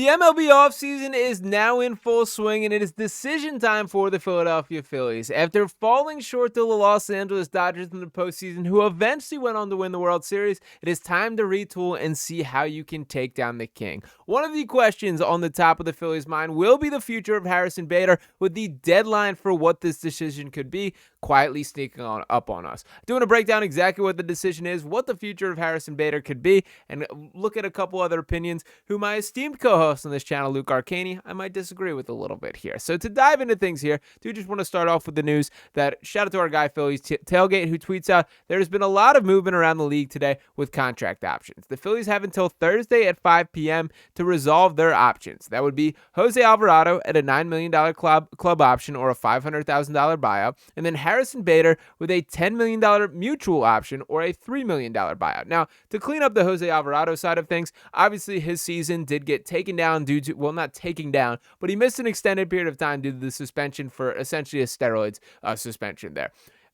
The MLB offseason is now in full swing, and it is decision time for the Philadelphia Phillies. After falling short to the Los Angeles Dodgers in the postseason, who eventually went on to win the World Series, it is time to retool and see how you can take down the king. One of the questions on the top of the Phillies' mind will be the future of Harrison Bader, with the deadline for what this decision could be quietly sneaking up on us. Doing a breakdown exactly what the decision is, what the future of Harrison Bader could be, and look at a couple other opinions who my esteemed co-host on this channel, Luke Arcani, I might disagree with a little bit here. So to dive into things here, do just want to start off with the news that shout out to our guy Phillies Tailgate, who tweets out, there's been a lot of movement around the league today with contract options. The Phillies have until Thursday at 5 p.m. to resolve their options. That would be Jose Alvarado at a $9 million club option or a $500,000 buyout, and then Harrison Bader with a $10 million mutual option or a $3 million buyout. Now, to clean up the Jose Alvarado side of things, obviously his season did get taken down due to, well, not taken down, but he missed an extended period of time due to the suspension for essentially a steroids suspension there.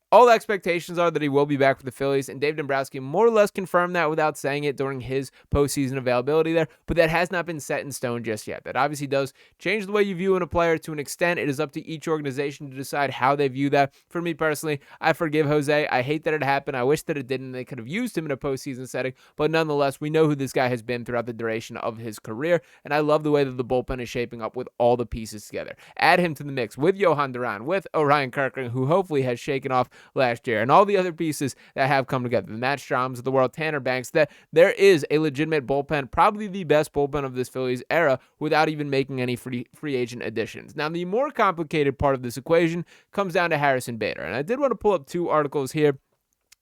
All expectations are that he will be back for the Phillies, and Dave Dombrowski more or less confirmed that without saying it during his postseason availability there, but that has not been set in stone just yet. That obviously does change the way you view a player to an extent. It is up to each organization to decide how they view that. For me personally, I forgive Jose. I hate that it happened. I wish that it didn't. They could have used him in a postseason setting, but nonetheless, we know who this guy has been throughout the duration of his career, and I love the way that the bullpen is shaping up with all the pieces together. Add him to the mix with Johan Duran, with Orion Kirkland, who hopefully has shaken off last year, and all the other pieces that have come together, the Matt Stroms of the world, Tanner Banks, that there is a legitimate bullpen, probably the best bullpen of this Phillies era, without even making any free agent additions. Now, the more complicated part of this equation comes down to Harrison Bader, and I did want to pull up two articles here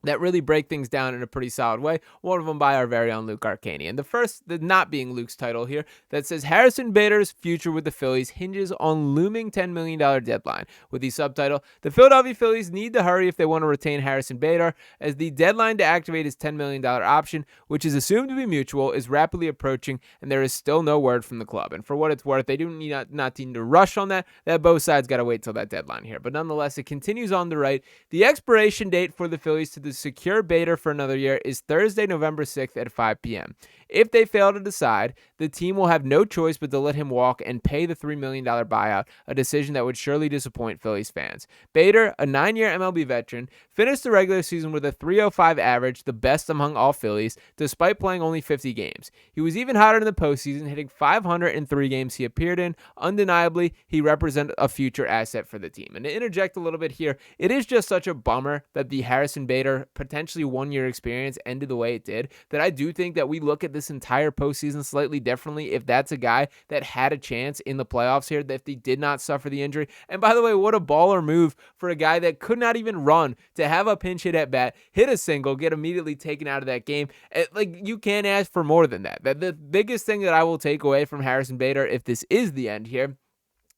that really break things down in a pretty solid way. One of them by our very own Luke Arcani. And the first, the not being Luke's title here, that says Harrison Bader's future with the Phillies hinges on looming $10 million deadline. With the subtitle, the Philadelphia Phillies need to hurry if they want to retain Harrison Bader, as the deadline to activate his $10 million option, which is assumed to be mutual, is rapidly approaching, and there is still no word from the club. And for what it's worth, they do not need to rush on that both sides got to wait till that deadline here. But nonetheless, it continues on to write, the expiration date for the Phillies to secure Bader for another year is Thursday, November 6th at 5 p.m. If they fail to decide, the team will have no choice but to let him walk and pay the $3 million buyout, a decision that would surely disappoint Phillies fans. Bader, a 9-year MLB veteran, finished the regular season with a .305 average, the best among all Phillies, despite playing only 50 games. He was even hotter in the postseason, hitting 503 games he appeared in. Undeniably, he represented a future asset for the team. And to interject a little bit here, it is just such a bummer that the Harrison Bader potentially 1-year experience ended the way it did, that I do think that we look at this entire postseason slightly differently if that's a guy that had a chance in the playoffs here, that if he did not suffer the injury. And by the way, what a baller move for a guy that could not even run to have a pinch hit at bat, hit a single, get immediately taken out of that game. Like, you can't ask for more than that. The biggest thing that I will take away from Harrison Bader, if this is the end here,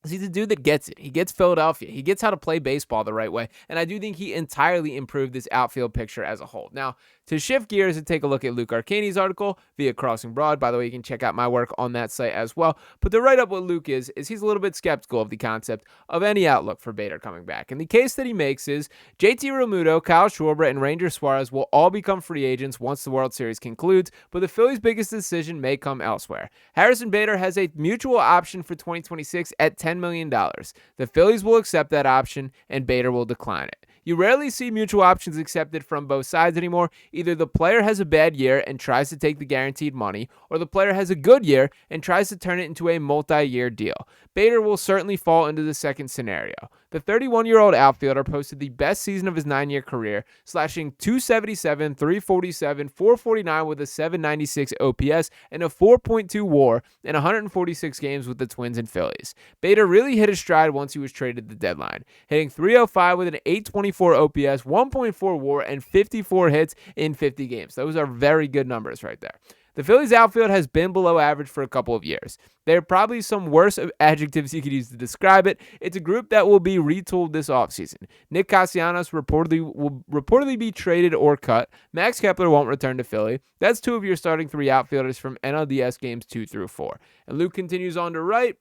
he's a dude that gets it. He gets Philadelphia. He gets how to play baseball the right way. And I do think he entirely improved this outfield picture as a whole. Now, to shift gears and take a look at Luke Arcani's article via Crossing Broad. By the way, you can check out my work on that site as well. But to write up what Luke is he's a little bit skeptical of the concept of any outlook for Bader coming back. And the case that he makes is JT Realmuto, Kyle Schwarber, and Ranger Suarez will all become free agents once the World Series concludes, but the Phillies' biggest decision may come elsewhere. Harrison Bader has a mutual option for 2026 at $10 million. The Phillies will accept that option, and Bader will decline it. You rarely see mutual options accepted from both sides anymore. Either the player has a bad year and tries to take the guaranteed money, or the player has a good year and tries to turn it into a multi-year deal. Bader will certainly fall into the second scenario. The 31-year-old outfielder posted the best season of his 9-year career, slashing .277, .347, .449 with a .796 OPS and a 4.2 WAR in 146 games with the Twins and Phillies. Bader really hit his stride once he was traded at the deadline, hitting .305 with an .824 OPS, 1.4 WAR, and 54 hits in 50 games. Those are very good numbers right there. The Phillies outfield has been below average for a couple of years. There are probably some worse adjectives you could use to describe it. It's a group that will be retooled this offseason. Nick Castellanos will reportedly be traded or cut. Max Kepler won't return to Philly. That's 2 of your starting 3 outfielders from NLDS games 2 through 4. And Luke continues on to write,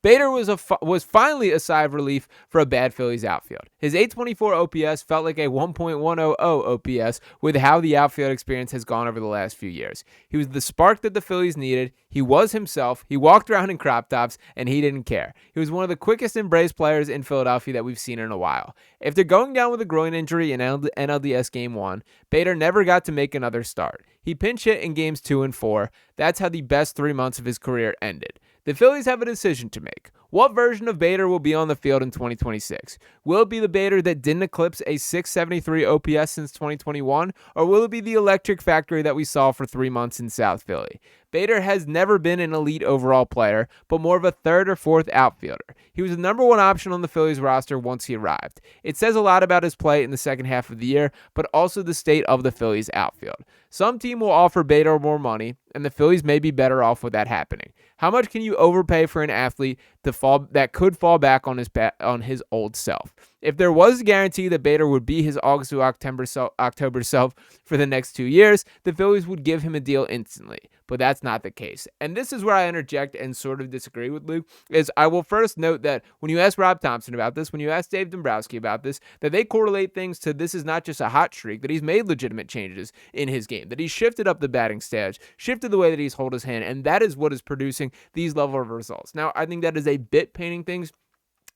Bader was finally a sigh of relief for a bad Phillies outfield. His 824 OPS felt like a 1.100 OPS with how the outfield experience has gone over the last few years. He was the spark that the Phillies needed. He was himself. He walked around in crop tops, and he didn't care. He was one of the quickest embrace players in Philadelphia that we've seen in a while. After going down with a groin injury in NLDS Game 1, Bader never got to make another start. He pinch hit in Games 2 and 4. That's how the best 3 months of his career ended. The Phillies have a decision to make. What version of Bader will be on the field in 2026? Will it be the Bader that didn't eclipse a 673 OPS since 2021, or will it be the electric factory that we saw for 3 months in South Philly? Bader has never been an elite overall player, but more of a third or fourth outfielder. He was the number one option on the Phillies roster once he arrived. It says a lot about his play in the second half of the year, but also the state of the Phillies outfield. Some team will offer Bader more money, and the Phillies may be better off with that happening. How much can you overpay for an athlete that could fall back on his old self? If there was a guarantee that Bader would be his August to October self for the next 2 years, the Phillies would give him a deal instantly. But that's not the case. And this is where I interject and sort of disagree with Luke, is I will first note that when you ask Rob Thomson about this, when you ask Dave Dombrowski about this, that they correlate things to this is not just a hot streak, that he's made legitimate changes in his game, that he's shifted up the batting stage, shifted the way that he's hold his hand, and that is what is producing these level of results. Now, I think that is a bit painting things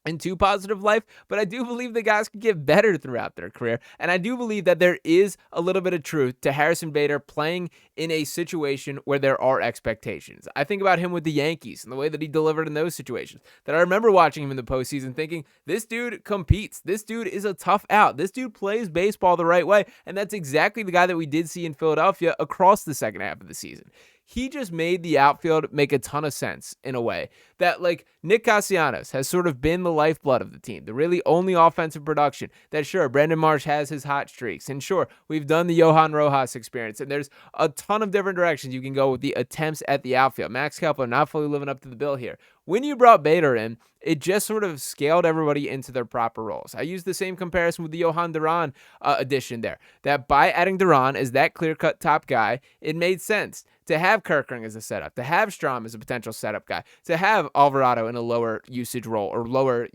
into positive life, but I do believe the guys can get better throughout their career, and I do believe that there is a little bit of truth to Harrison Bader playing in a situation where there are expectations. I think about him with the Yankees and the way that he delivered in those situations, that I remember watching him in the postseason thinking, this dude competes, this dude is a tough out, this dude plays baseball the right way, and that's exactly the guy that we did see in Philadelphia across the second half of the season. He just made the outfield make a ton of sense in a way that, like, Nick Castellanos has sort of been the lifeblood of the team, the really only offensive production. That sure, Brandon Marsh has his hot streaks, and sure, we've done the Johan Rojas experience, and there's a ton of different directions you can go with the attempts at the outfield. Max Kepler not fully living up to the bill here. When you brought Bader in, it just sort of scaled everybody into their proper roles. I use the same comparison with the Johan Duran addition there, that by adding Duran as that clear-cut top guy, it made sense to have Kerkering as a setup, to have Strom as a potential setup guy, to have Alvarado in a lower usage role or lower,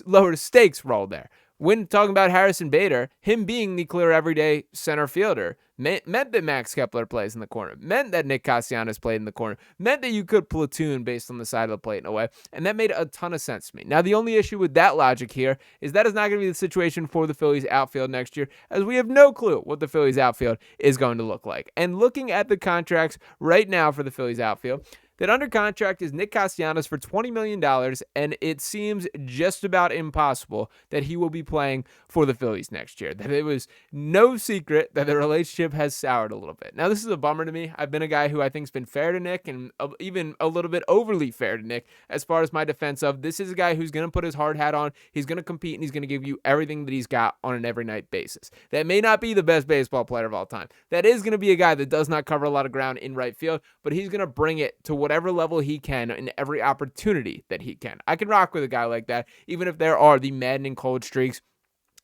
lower stakes role there. When talking about Harrison Bader, him being the clear everyday center fielder meant that Max Kepler plays in the corner, meant that Nick Castellanos played in the corner, meant that you could platoon based on the side of the plate in a way, and that made a ton of sense to me. Now, the only issue with that logic here is that is not going to be the situation for the Phillies outfield next year, as we have no clue what the Phillies outfield is going to look like. And looking at the contracts right now for the Phillies outfield, that under contract is Nick Castellanos for $20 million, and it seems just about impossible that he will be playing for the Phillies next year. That it was no secret that the relationship has soured a little bit. Now, this is a bummer to me. I've been a guy who I think has been fair to Nick, and even a little bit overly fair to Nick as far as my defense of this is a guy who's going to put his hard hat on, he's going to compete, and he's going to give you everything that he's got on an every night basis. That may not be the best baseball player of all time. That is going to be a guy that does not cover a lot of ground in right field, but he's going to bring it to whatever level he can in every opportunity that he can. I can rock with a guy like that, even if there are the maddening cold streaks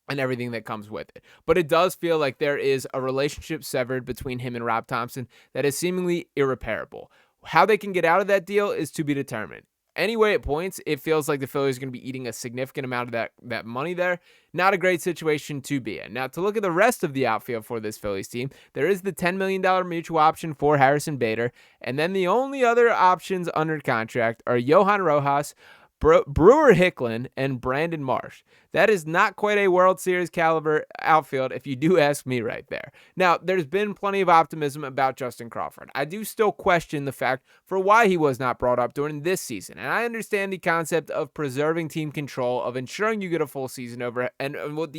and everything that comes with it. But it does feel like there is a relationship severed between him and Rob Thomson that is seemingly irreparable. How they can get out of that deal is to be determined. Anyway it points, it feels like the Phillies are going to be eating a significant amount of that money there. Not a great situation to be in. Now, to look at the rest of the outfield for this Phillies team, there is the $10 million mutual option for Harrison Bader, and then the only other options under contract are Johan Rojas, Brewer Hicklin, and Brandon Marsh. That is not quite a World Series caliber outfield, if you do ask me right there. Now, there's been plenty of optimism about Justin Crawford. I do still question the fact for why he was not brought up during this season. And I understand the concept of preserving team control, of ensuring you get a full season over. And what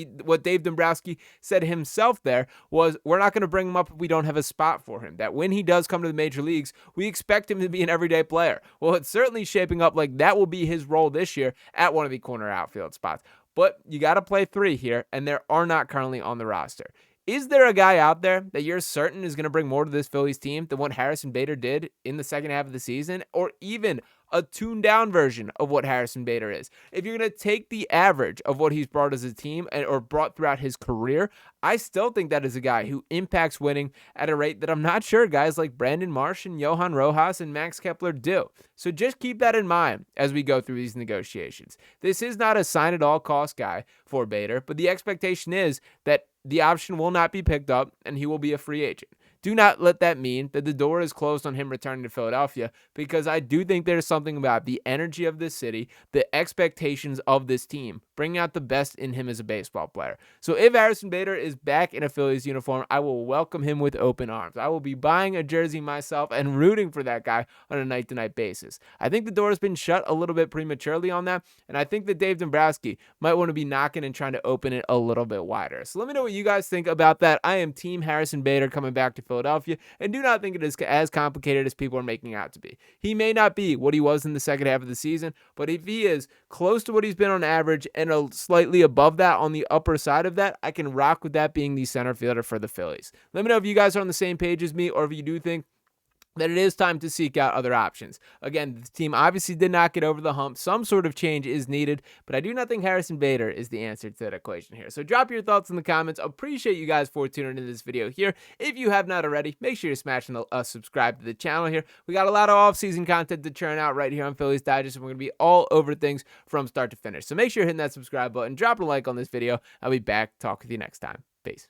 Dave Dombrowski said himself there was, we're not going to bring him up if we don't have a spot for him. That when he does come to the major leagues, we expect him to be an everyday player. Well, it's certainly shaping up like that will be his role this year at one of the corner outfield spots. But you got to play three here, and there are not currently on the roster. Is there a guy out there that you're certain is going to bring more to this Phillies team than what Harrison Bader did in the second half of the season, or even a tuned down version of what Harrison Bader is. If you're going to take the average of what he's brought as a team or brought throughout his career, I still think that is a guy who impacts winning at a rate that I'm not sure guys like Brandon Marsh and Johan Rojas and Max Kepler do. So just keep that in mind as we go through these negotiations. This is not a sign at all cost guy for Bader, but the expectation is that the option will not be picked up and he will be a free agent. Do not let that mean that the door is closed on him returning to Philadelphia, because I do think there's something about the energy of this city, the expectations of this team, bringing out the best in him as a baseball player. So if Harrison Bader is back in a Phillies uniform, I will welcome him with open arms. I will be buying a jersey myself and rooting for that guy on a night-to-night basis. I think the door has been shut a little bit prematurely on that, and I think that Dave Dombrowski might want to be knocking and trying to open it a little bit wider. So let me know what you guys think about that. I am Team Harrison Bader coming back to Philadelphia, and do not think it is as complicated as people are making out to be. He may not be what he was in the second half of the season, but if he is close to what he's been on average and slightly above that on the upper side of that, I can rock with that being the center fielder for the Phillies. Let me know if you guys are on the same page as me, or if you do think that it is time to seek out other options. Again, the team obviously did not get over the hump. Some sort of change is needed, but I do not think Harrison Bader is the answer to that equation here. So drop your thoughts in the comments. Appreciate you guys for tuning into this video here. If you have not already, make sure you're smashing the subscribe to the channel here. We got a lot of off-season content to churn out right here on Phillies Digest, and we're going to be all over things from start to finish. So make sure you're hitting that subscribe button, drop a like on this video. I'll be back. Talk with you next time. Peace.